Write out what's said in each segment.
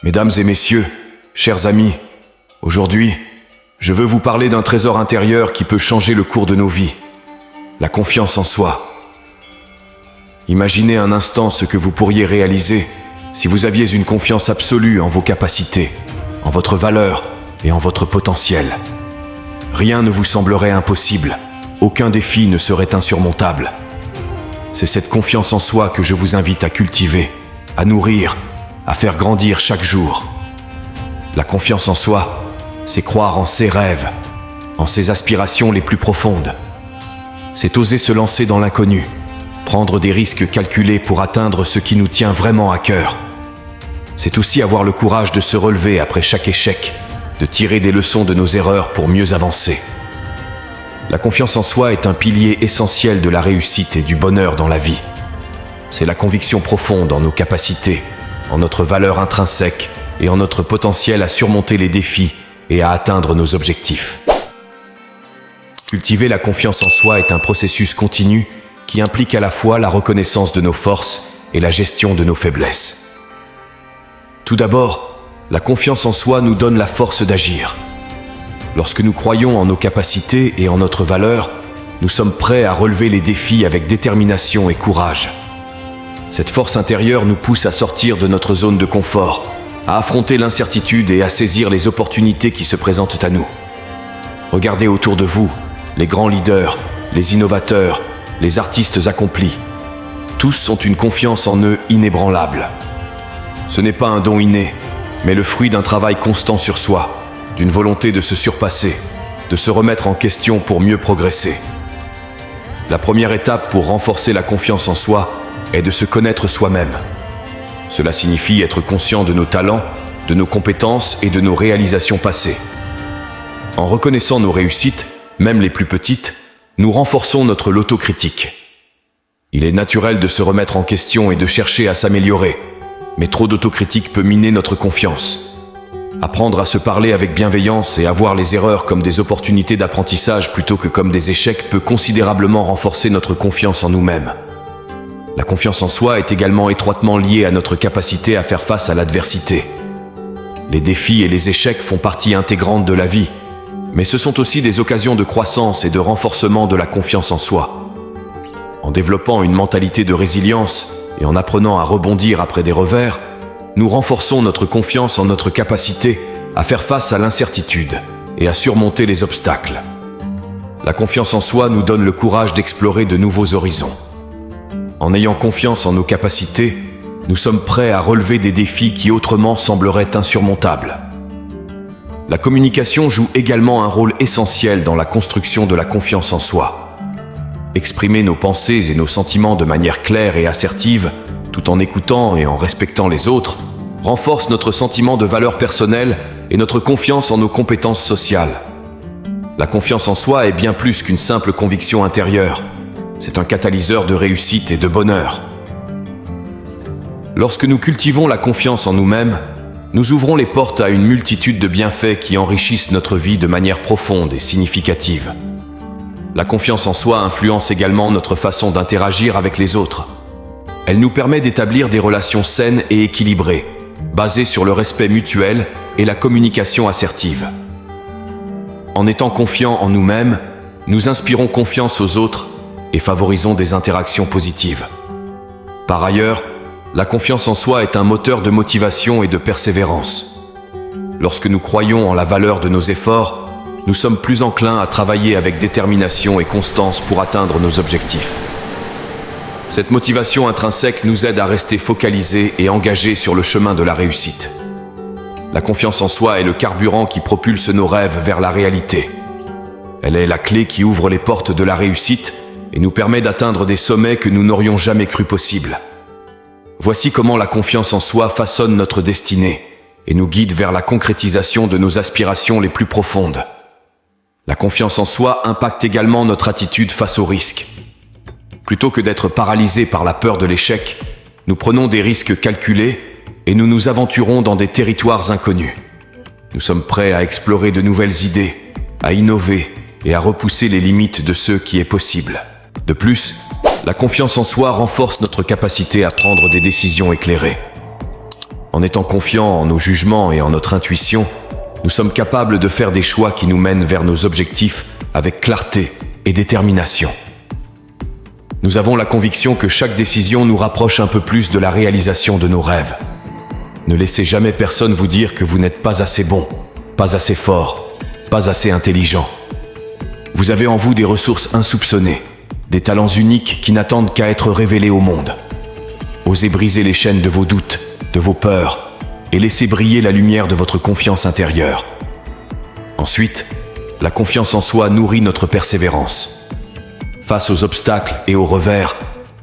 Mesdames et messieurs, chers amis, aujourd'hui, je veux vous parler d'un trésor intérieur qui peut changer le cours de nos vies, la confiance en soi. Imaginez un instant ce que vous pourriez réaliser si vous aviez une confiance absolue en vos capacités, en votre valeur et en votre potentiel. Rien ne vous semblerait impossible, aucun défi ne serait insurmontable. C'est cette confiance en soi que je vous invite à cultiver, à nourrir, à faire grandir chaque jour. La confiance en soi, c'est croire en ses rêves, en ses aspirations les plus profondes. C'est oser se lancer dans l'inconnu, prendre des risques calculés pour atteindre ce qui nous tient vraiment à cœur. C'est aussi avoir le courage de se relever après chaque échec, de tirer des leçons de nos erreurs pour mieux avancer. La confiance en soi est un pilier essentiel de la réussite et du bonheur dans la vie. C'est la conviction profonde en nos capacités, en notre valeur intrinsèque et en notre potentiel à surmonter les défis et à atteindre nos objectifs. Cultiver la confiance en soi est un processus continu qui implique à la fois la reconnaissance de nos forces et la gestion de nos faiblesses. Tout d'abord, la confiance en soi nous donne la force d'agir. Lorsque nous croyons en nos capacités et en notre valeur, nous sommes prêts à relever les défis avec détermination et courage. Cette force intérieure nous pousse à sortir de notre zone de confort, à affronter l'incertitude et à saisir les opportunités qui se présentent à nous. Regardez autour de vous, les grands leaders, les innovateurs, les artistes accomplis. Tous ont une confiance en eux inébranlable. Ce n'est pas un don inné, mais le fruit d'un travail constant sur soi, d'une volonté de se surpasser, de se remettre en question pour mieux progresser. La première étape pour renforcer la confiance en soi est de se connaître soi-même. Cela signifie être conscient de nos talents, de nos compétences et de nos réalisations passées. En reconnaissant nos réussites, même les plus petites, nous renforçons notre autocritique. Il est naturel de se remettre en question et de chercher à s'améliorer, mais trop d'autocritique peut miner notre confiance. Apprendre à se parler avec bienveillance et à voir les erreurs comme des opportunités d'apprentissage plutôt que comme des échecs peut considérablement renforcer notre confiance en nous-mêmes. La confiance en soi est également étroitement liée à notre capacité à faire face à l'adversité. Les défis et les échecs font partie intégrante de la vie, mais ce sont aussi des occasions de croissance et de renforcement de la confiance en soi. En développant une mentalité de résilience et en apprenant à rebondir après des revers, nous renforçons notre confiance en notre capacité à faire face à l'incertitude et à surmonter les obstacles. La confiance en soi nous donne le courage d'explorer de nouveaux horizons. En ayant confiance en nos capacités, nous sommes prêts à relever des défis qui autrement sembleraient insurmontables. La communication joue également un rôle essentiel dans la construction de la confiance en soi. Exprimer nos pensées et nos sentiments de manière claire et assertive, tout en écoutant et en respectant les autres, renforce notre sentiment de valeur personnelle et notre confiance en nos compétences sociales. La confiance en soi est bien plus qu'une simple conviction intérieure. C'est un catalyseur de réussite et de bonheur. Lorsque nous cultivons la confiance en nous-mêmes, nous ouvrons les portes à une multitude de bienfaits qui enrichissent notre vie de manière profonde et significative. La confiance en soi influence également notre façon d'interagir avec les autres. Elle nous permet d'établir des relations saines et équilibrées, basées sur le respect mutuel et la communication assertive. En étant confiants en nous-mêmes, nous inspirons confiance aux autres et favorisons des interactions positives. Par ailleurs, la confiance en soi est un moteur de motivation et de persévérance. Lorsque nous croyons en la valeur de nos efforts, nous sommes plus enclins à travailler avec détermination et constance pour atteindre nos objectifs. Cette motivation intrinsèque nous aide à rester focalisés et engagés sur le chemin de la réussite. La confiance en soi est le carburant qui propulse nos rêves vers la réalité. Elle est la clé qui ouvre les portes de la réussite et nous permet d'atteindre des sommets que nous n'aurions jamais cru possibles. Voici comment la confiance en soi façonne notre destinée et nous guide vers la concrétisation de nos aspirations les plus profondes. La confiance en soi impacte également notre attitude face aux risques. Plutôt que d'être paralysés par la peur de l'échec, nous prenons des risques calculés et nous nous aventurons dans des territoires inconnus. Nous sommes prêts à explorer de nouvelles idées, à innover et à repousser les limites de ce qui est possible. De plus, la confiance en soi renforce notre capacité à prendre des décisions éclairées. En étant confiants en nos jugements et en notre intuition, nous sommes capables de faire des choix qui nous mènent vers nos objectifs avec clarté et détermination. Nous avons la conviction que chaque décision nous rapproche un peu plus de la réalisation de nos rêves. Ne laissez jamais personne vous dire que vous n'êtes pas assez bon, pas assez fort, pas assez intelligent. Vous avez en vous des ressources insoupçonnées, des talents uniques qui n'attendent qu'à être révélés au monde. Osez briser les chaînes de vos doutes, de vos peurs, et laissez briller la lumière de votre confiance intérieure. Ensuite, la confiance en soi nourrit notre persévérance. Face aux obstacles et aux revers,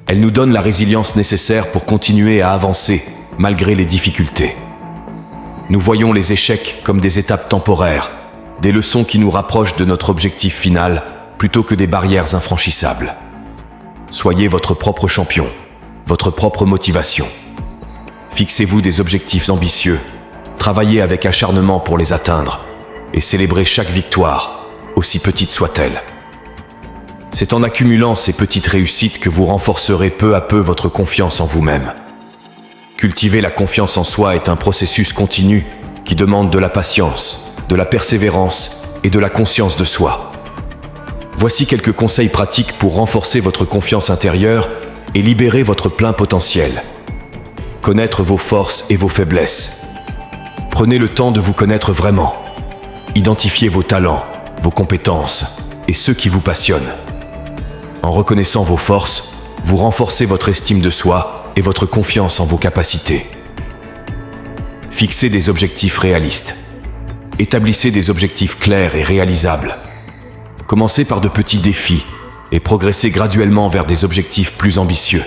elle nous donne la résilience nécessaire pour continuer à avancer malgré les difficultés. Nous voyons les échecs comme des étapes temporaires, des leçons qui nous rapprochent de notre objectif final plutôt que des barrières infranchissables. Soyez votre propre champion, votre propre motivation. Fixez-vous des objectifs ambitieux, travaillez avec acharnement pour les atteindre et célébrez chaque victoire, aussi petite soit-elle. C'est en accumulant ces petites réussites que vous renforcerez peu à peu votre confiance en vous-même. Cultiver la confiance en soi est un processus continu qui demande de la patience, de la persévérance et de la conscience de soi. Voici quelques conseils pratiques pour renforcer votre confiance intérieure et libérer votre plein potentiel. Connaître vos forces et vos faiblesses. Prenez le temps de vous connaître vraiment. Identifiez vos talents, vos compétences et ceux qui vous passionnent. En reconnaissant vos forces, vous renforcez votre estime de soi et votre confiance en vos capacités. Fixez des objectifs réalistes. Établissez des objectifs clairs et réalisables. Commencez par de petits défis et progressez graduellement vers des objectifs plus ambitieux.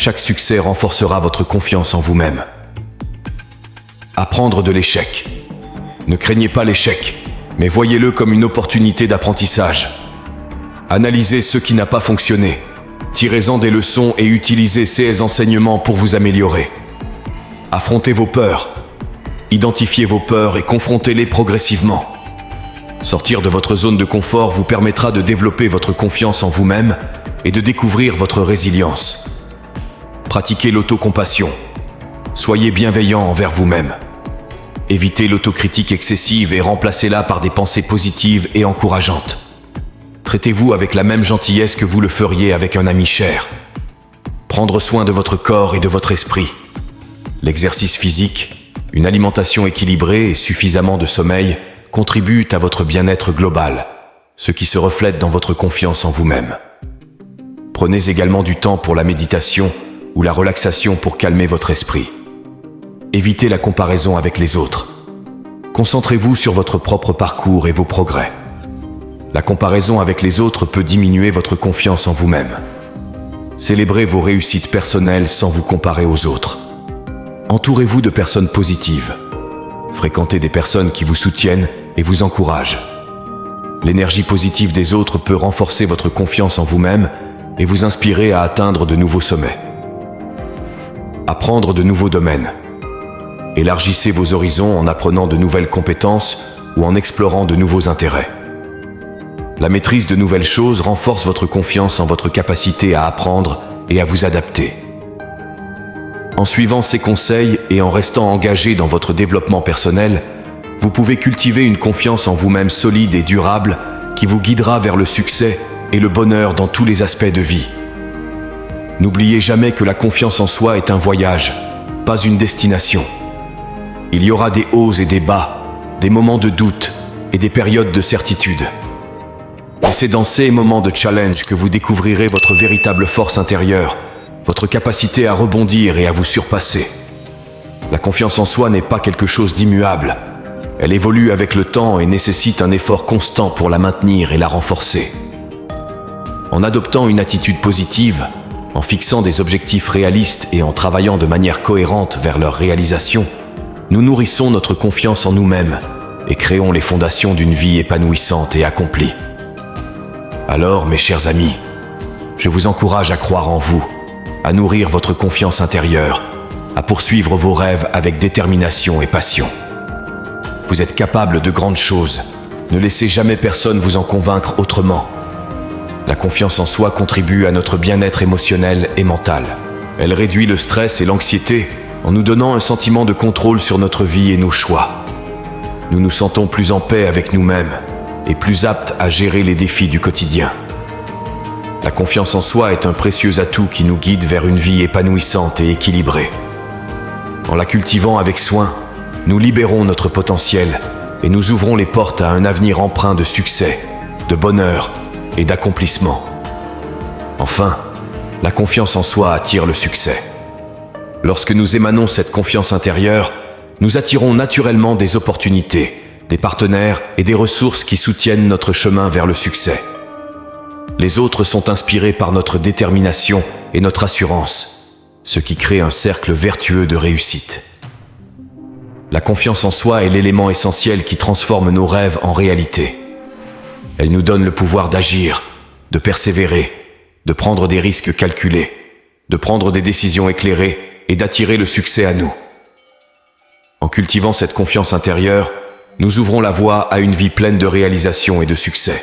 Chaque succès renforcera votre confiance en vous-même. Apprendre de l'échec. Ne craignez pas l'échec, mais voyez-le comme une opportunité d'apprentissage. Analysez ce qui n'a pas fonctionné, tirez-en des leçons et utilisez ces enseignements pour vous améliorer. Affrontez vos peurs, identifiez vos peurs et confrontez-les progressivement. Sortir de votre zone de confort vous permettra de développer votre confiance en vous-même et de découvrir votre résilience. Pratiquez l'autocompassion. Soyez bienveillant envers vous-même. Évitez l'autocritique excessive et remplacez-la par des pensées positives et encourageantes. Traitez-vous avec la même gentillesse que vous le feriez avec un ami cher. Prendre soin de votre corps et de votre esprit. L'exercice physique, une alimentation équilibrée et suffisamment de sommeil contribuent à votre bien-être global, ce qui se reflète dans votre confiance en vous-même. Prenez également du temps pour la méditation ou la relaxation pour calmer votre esprit. Évitez la comparaison avec les autres. Concentrez-vous sur votre propre parcours et vos progrès. La comparaison avec les autres peut diminuer votre confiance en vous-même. Célébrez vos réussites personnelles sans vous comparer aux autres. Entourez-vous de personnes positives. Fréquentez des personnes qui vous soutiennent et vous encouragent. L'énergie positive des autres peut renforcer votre confiance en vous-même et vous inspirer à atteindre de nouveaux sommets. Apprendre de nouveaux domaines. Élargissez vos horizons en apprenant de nouvelles compétences ou en explorant de nouveaux intérêts. La maîtrise de nouvelles choses renforce votre confiance en votre capacité à apprendre et à vous adapter. En suivant ces conseils et en restant engagé dans votre développement personnel, vous pouvez cultiver une confiance en vous-même solide et durable qui vous guidera vers le succès et le bonheur dans tous les aspects de vie. N'oubliez jamais que la confiance en soi est un voyage, pas une destination. Il y aura des hauts et des bas, des moments de doute et des périodes de certitude. Et c'est dans ces moments de challenge que vous découvrirez votre véritable force intérieure, votre capacité à rebondir et à vous surpasser. La confiance en soi n'est pas quelque chose d'immuable. Elle évolue avec le temps et nécessite un effort constant pour la maintenir et la renforcer. En adoptant une attitude positive, en fixant des objectifs réalistes et en travaillant de manière cohérente vers leur réalisation, nous nourrissons notre confiance en nous-mêmes et créons les fondations d'une vie épanouissante et accomplie. Alors, mes chers amis, je vous encourage à croire en vous, à nourrir votre confiance intérieure, à poursuivre vos rêves avec détermination et passion. Vous êtes capable de grandes choses, ne laissez jamais personne vous en convaincre autrement. La confiance en soi contribue à notre bien-être émotionnel et mental. Elle réduit le stress et l'anxiété en nous donnant un sentiment de contrôle sur notre vie et nos choix. Nous nous sentons plus en paix avec nous-mêmes et plus aptes à gérer les défis du quotidien. La confiance en soi est un précieux atout qui nous guide vers une vie épanouissante et équilibrée. En la cultivant avec soin, nous libérons notre potentiel et nous ouvrons les portes à un avenir empreint de succès, de bonheur et d'accomplissement. Enfin, la confiance en soi attire le succès. Lorsque nous émanons cette confiance intérieure, nous attirons naturellement des opportunités, des partenaires et des ressources qui soutiennent notre chemin vers le succès. Les autres sont inspirés par notre détermination et notre assurance, ce qui crée un cercle vertueux de réussite. La confiance en soi est l'élément essentiel qui transforme nos rêves en réalité. Elle nous donne le pouvoir d'agir, de persévérer, de prendre des risques calculés, de prendre des décisions éclairées et d'attirer le succès à nous. En cultivant cette confiance intérieure, nous ouvrons la voie à une vie pleine de réalisation et de succès.